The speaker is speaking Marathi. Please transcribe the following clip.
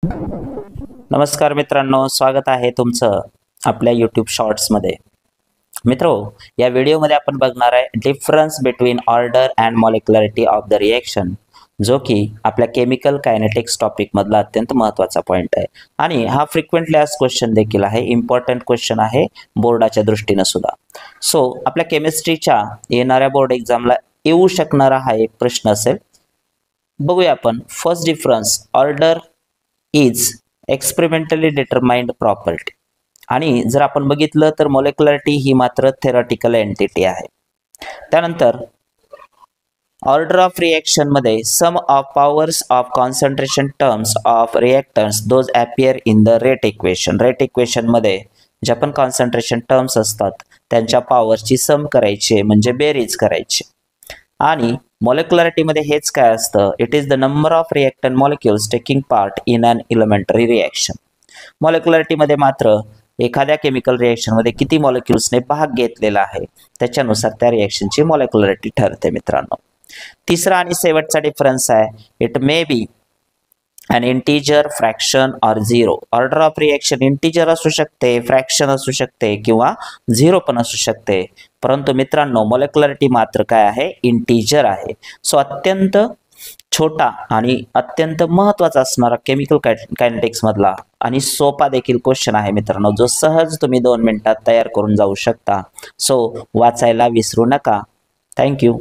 नमस्कार मित्रांनो, स्वागत आहे तुमचं आपल्या यूट्यूब शॉर्ट्समध्ये. मित्रो, या व्हिडिओमध्ये आपण बघणार आहे difference between order and molecularity of the reaction, जो की आपल्या केमिकल कायनेटिक्स टॉपिकमधला अत्यंत महत्त्वाचा पॉईंट आहे आणि हा फ्रिक्वेंटली आस्क्ड क्वेश्चन देखील आहे. इम्पॉर्टंट क्वेश्चन आहे बोर्डाच्या दृष्टीने सुद्धा. सो आपल्या केमिस्ट्रीच्या येणाऱ्या बोर्ड एक्झामला येऊ शकणारा हा एक प्रश्न असेल. बघूया आपण. First difference, order is experimentally determined property. आणि जर आपण बघितलं तर मॉलिक्युलरिटी ही मात्र थेरॉटिकल एंटिटी आहे. त्यानंतर ऑर्डर ऑफ रिएक्शन मध्ये sum of powers of concentration terms of reactants those appear in the rate equation. Rate equation मध्ये ज्या पण कॉन्सन्ट्रेशन टर्म्स असतात त्यांच्या पॉवरची सम करायची म्हणजे बेरीज करायची. आणि मॉलिक्युलरिटी मध्ये हेच काय असतं, it is the number of reactant molecules taking part in an elementary reaction. Molecularity मध्ये मात्र एखाद्या केमिकल रिएक्शन मध्ये किती मॉलिक्युल्सने भाग घेतलेला आहे त्याच्यानुसार त्या रिएक्शनची मॉलिक्युलरिटी ठरते मित्रांनो. तिसरा आणि शेवटचा डिफरन्स आहे, it may be an integer, fraction or zero. Order of reaction integer असू शकते, फ्रॅक्शन असू शकते किंवा झिरो पण असू शकते. परंतु मित्रांनो मॉलिक्युलरिटी मात्र काय आहे, इंटीजर आहे. सो अत्यंत छोटा आणि अत्यंत महत्त्वाचा असणारा केमिकल कायनेटिक्स मधला आणि सोपा देखील क्वेश्चन आहे मित्रांनो, जो सहज तुम्ही 2 मिनिटात तयार करून जाऊ शकता. सो वाचायला विसरू नका. थँक्यू.